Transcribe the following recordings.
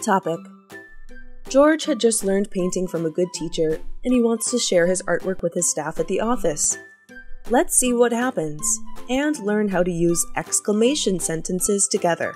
topic. George had just learned painting from a good teacher, and he wants to share his artwork with his staff at the office. Let's see what happens, and learn how to use exclamation sentences together.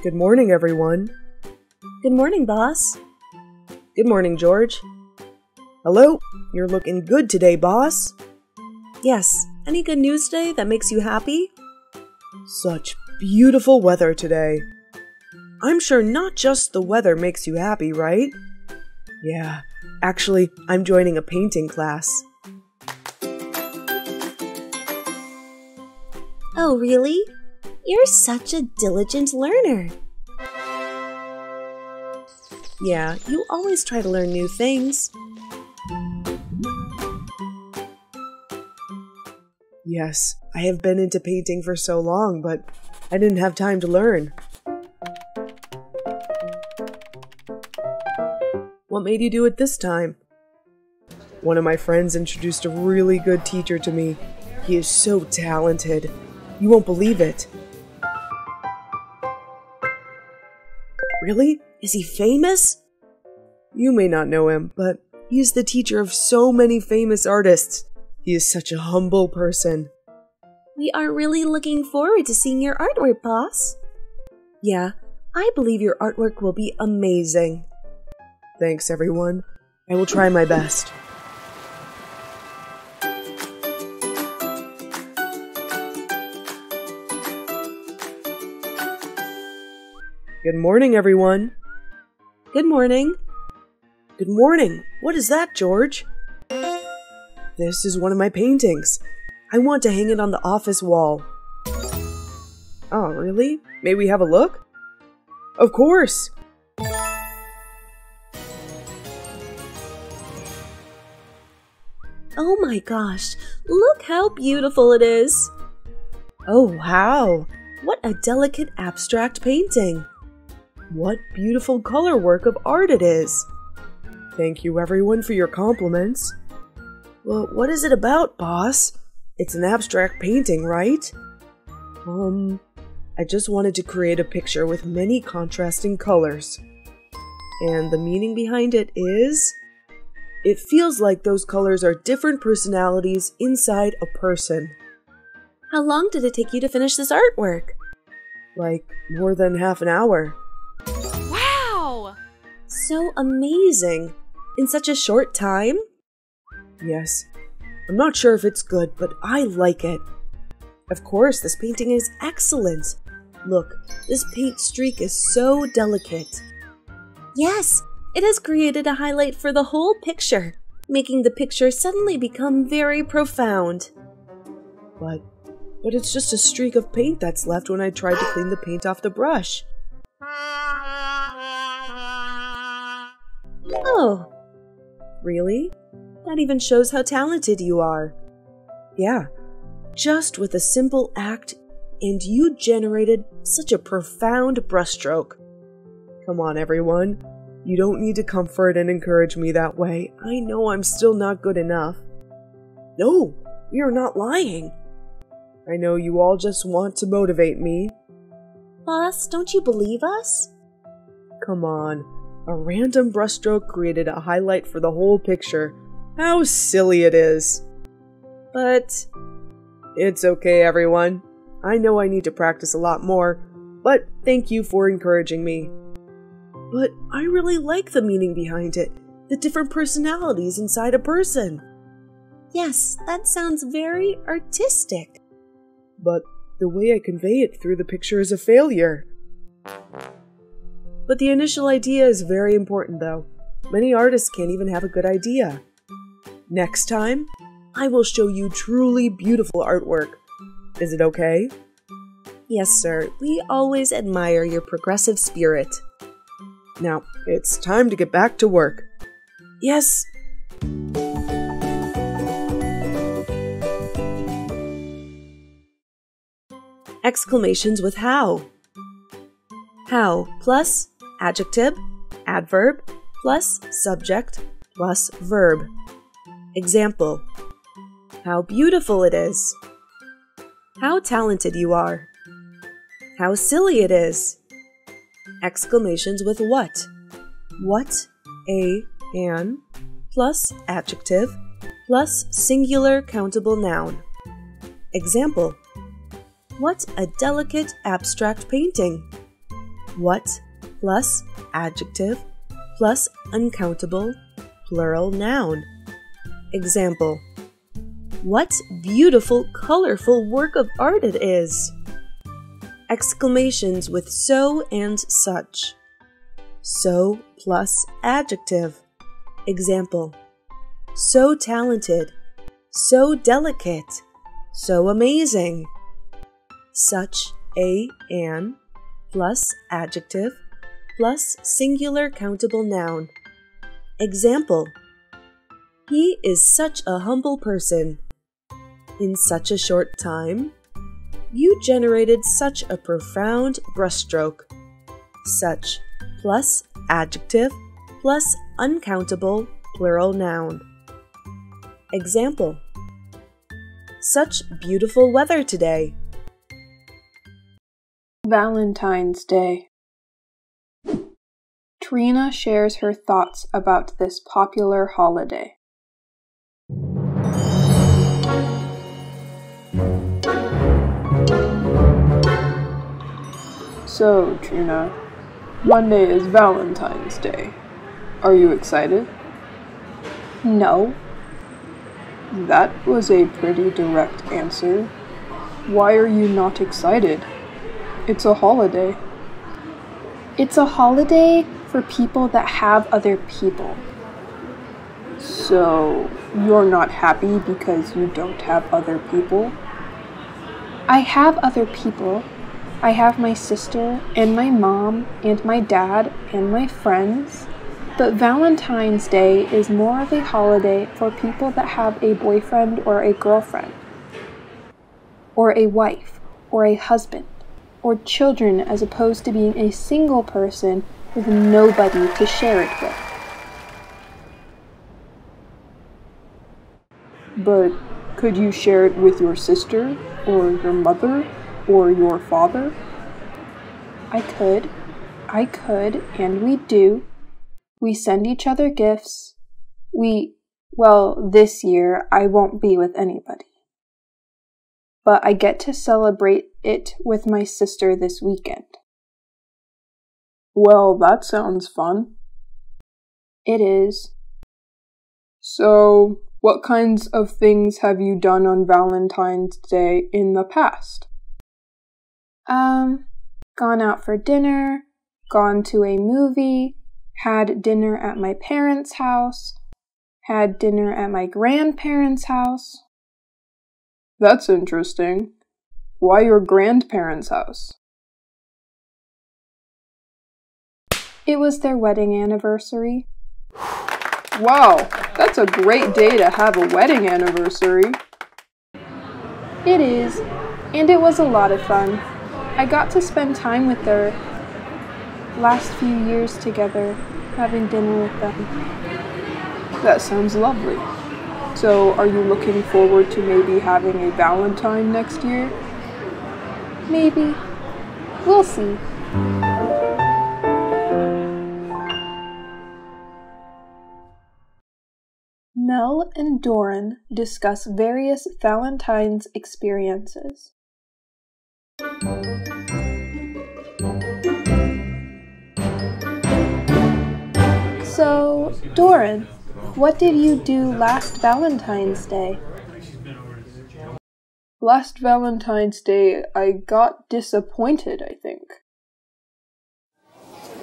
Good morning, everyone. Good morning, boss. Good morning, George. Hello, you're looking good today, boss. Yes, any good news today that makes you happy? Such beautiful weather today. I'm sure not just the weather makes you happy, right? Yeah, actually, I'm joining a painting class. Oh, really? You're such a diligent learner. Yeah, you always try to learn new things. Yes, I have been into painting for so long, but I didn't have time to learn. What made you do it this time? One of my friends introduced a really good teacher to me. He is so talented. You won't believe it. Really? Is he famous? You may not know him, but he is the teacher of so many famous artists. He is such a humble person. We are really looking forward to seeing your artwork, boss. Yeah, I believe your artwork will be amazing. Thanks, everyone. I will try my best. Good morning, everyone. Good morning. Good morning. What is that, George? This is one of my paintings. I want to hang it on the office wall. Oh, really? May we have a look? Of course! Oh my gosh, look how beautiful it is! Oh, wow! What a delicate abstract painting! What beautiful color work of art it is! Thank you, everyone, for your compliments. Well, what is it about, boss? It's an abstract painting, right? I just wanted to create a picture with many contrasting colors. And the meaning behind it is... it feels like those colors are different personalities inside a person. How long did it take you to finish this artwork? Like, more than half an hour. Wow! So amazing! In such a short time? Yes. I'm not sure if it's good, but I like it. Of course, this painting is excellent. Look, this paint streak is so delicate. Yes, it has created a highlight for the whole picture, making the picture suddenly become very profound. But it's just a streak of paint that's left when I tried to clean the paint off the brush. Oh, really? That even shows how talented you are. Yeah, just with a simple act, and you generated such a profound brushstroke. Come on, everyone. You don't need to comfort and encourage me that way. I know I'm still not good enough. No, you're not lying. I know you all just want to motivate me. Boss, don't you believe us? Come on. A random brushstroke created a highlight for the whole picture. How silly it is. But it's okay, everyone. I know I need to practice a lot more, but thank you for encouraging me. But I really like the meaning behind it, the different personalities inside a person. Yes, that sounds very artistic. But the way I convey it through the picture is a failure. But the initial idea is very important, though. Many artists can't even have a good idea. Next time, I will show you truly beautiful artwork. Is it okay? Yes, sir. We always admire your progressive spirit. Now, it's time to get back to work. Yes! Exclamations with how. How plus adjective, adverb, plus subject, plus verb. Example: how beautiful it is. How talented you are. How silly it is. Exclamations with what? What, an, plus adjective, plus singular countable noun. Example: what a delicate abstract painting. What plus adjective plus uncountable plural noun. Example: what beautiful, colorful work of art it is. Exclamations with so and such. So plus adjective. Example: so talented, so delicate, so amazing. Such, an, plus adjective, plus singular countable noun. Example: he is such a humble person. In such a short time, you generated such a profound brushstroke. Such plus adjective plus uncountable plural noun. Example: such beautiful weather today. Valentine's Day. Trina shares her thoughts about this popular holiday. So, Trina, Monday is Valentine's Day. Are you excited? No. That was a pretty direct answer. Why are you not excited? It's a holiday. It's a holiday for people that have other people. So, you're not happy because you don't have other people? I have other people. I have my sister and my mom and my dad and my friends. But Valentine's Day is more of a holiday for people that have a boyfriend or a girlfriend, or a wife, or a husband, or children, as opposed to being a single person with nobody to share it with. But could you share it with your sister, or your mother, or your father? I could, and we do. We send each other gifts. Well, this year I won't be with anybody. But I get to celebrate it with my sister this weekend. Well, that sounds fun. It is. So, what kinds of things have you done on Valentine's Day in the past? Gone out for dinner, gone to a movie, had dinner at my parents' house, had dinner at my grandparents' house. That's interesting. Why your grandparents' house? It was their wedding anniversary. Wow, that's a great day to have a wedding anniversary. It is, and it was a lot of fun. I got to spend time with their last few years together, having dinner with them. That sounds lovely. So, are you looking forward to maybe having a Valentine next year? Maybe. We'll see. Mel and Doron discuss various Valentine's experiences. So, Doron, what did you do last Valentine's Day? Last Valentine's Day, I got disappointed, I think.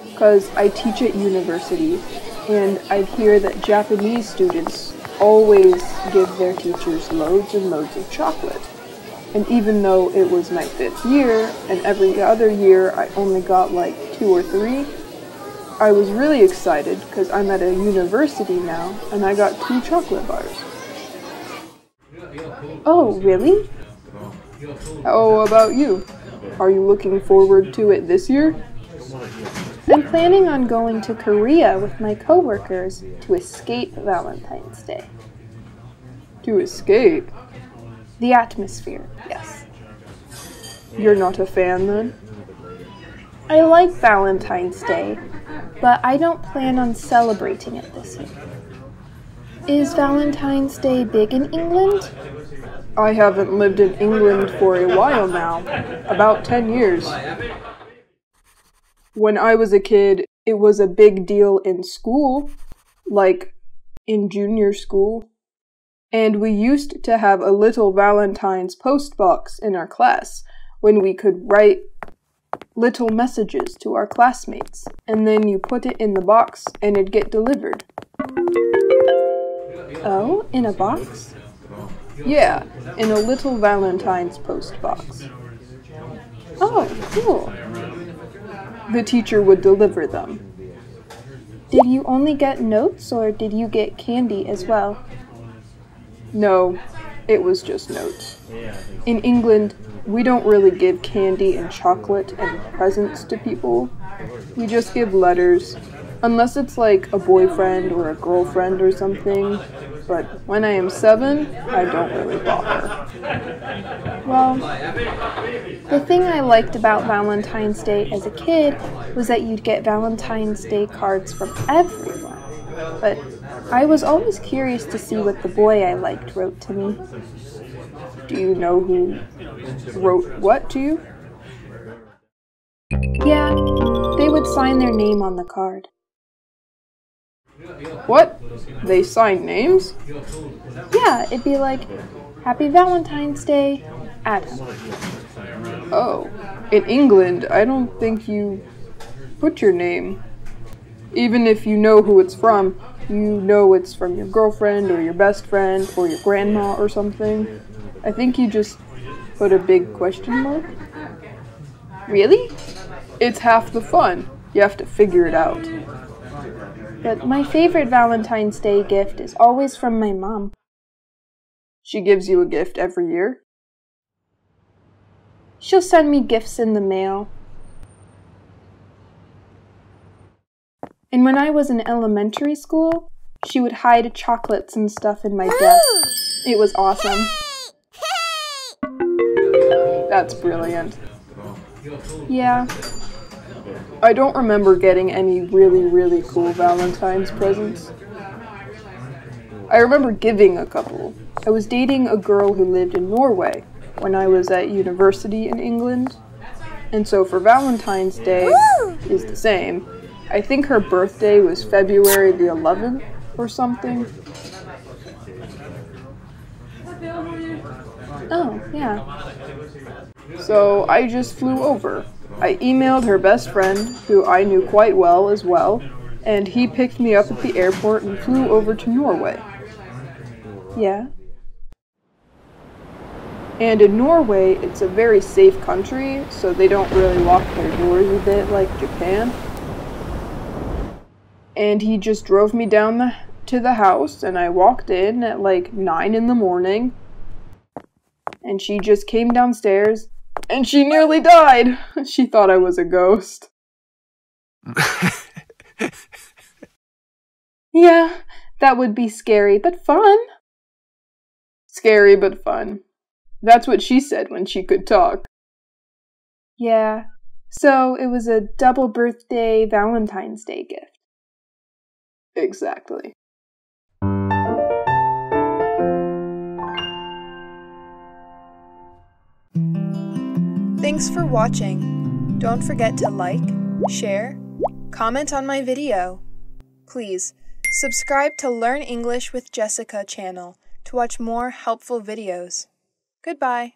Because I teach at university, and I hear that Japanese students always give their teachers loads and loads of chocolate. And even though it was my 5th year, and every other year I only got like 2 or 3, I was really excited because I'm at a university now, and I got 2 chocolate bars. Oh, really? How about you? Are you looking forward to it this year? I'm planning on going to Korea with my coworkers to escape Valentine's Day. To escape? The atmosphere, yes. You're not a fan then? I like Valentine's Day, but I don't plan on celebrating it this year. Is Valentine's Day big in England? I haven't lived in England for a while now, about 10 years. When I was a kid, it was a big deal in school, like in junior school. And we used to have a little Valentine's post box in our class when we could write little messages to our classmates, and then you put it in the box and it'd get delivered. Oh, in a box? Yeah, in a little Valentine's post box. Oh, cool. The teacher would deliver them. Did you only get notes or did you get candy as well? No, it was just notes. In England, we don't really give candy and chocolate and presents to people. We just give letters, unless it's like a boyfriend or a girlfriend or something. But when I am 7, I don't really bother. Well, the thing I liked about Valentine's Day as a kid was that you'd get Valentine's Day cards from everyone. But I was always curious to see what the boy I liked wrote to me. Do you know who wrote what to you? Yeah, they would sign their name on the card. What? They sign names? Yeah, it'd be like, Happy Valentine's Day, Adam. Oh, in England, I don't think you put your name. Even if you know who it's from, you know it's from your girlfriend or your best friend or your grandma or something. I think you just put a big question mark. Really? It's half the fun. You have to figure it out. But my favorite Valentine's Day gift is always from my mom. She gives you a gift every year? She'll send me gifts in the mail. And when I was in elementary school, she would hide chocolates and stuff in my desk. It was awesome. That's brilliant. Yeah. I don't remember getting any really cool Valentine's presents. I remember giving a couple. I was dating a girl who lived in Norway when I was at university in England. And so for Valentine's Day is the same. I think her birthday was February the 11th or something. Oh, yeah. So I just flew over. I emailed her best friend, who I knew quite well as well, and he picked me up at the airport and flew over to Norway. Yeah. And in Norway, it's a very safe country, so they don't really lock their doors a bit like Japan. And he just drove me down to the house, and I walked in at like 9 in the morning. And she just came downstairs, and she nearly died. She thought I was a ghost. Yeah, that would be scary, but fun. Scary but fun. That's what she said when she could talk. Yeah, so it was a double birthday Valentine's Day gift. Exactly. Thanks for watching. Don't forget to like, share, comment on my video. Please, subscribe to Learn English with Jessica channel to watch more helpful videos. Goodbye.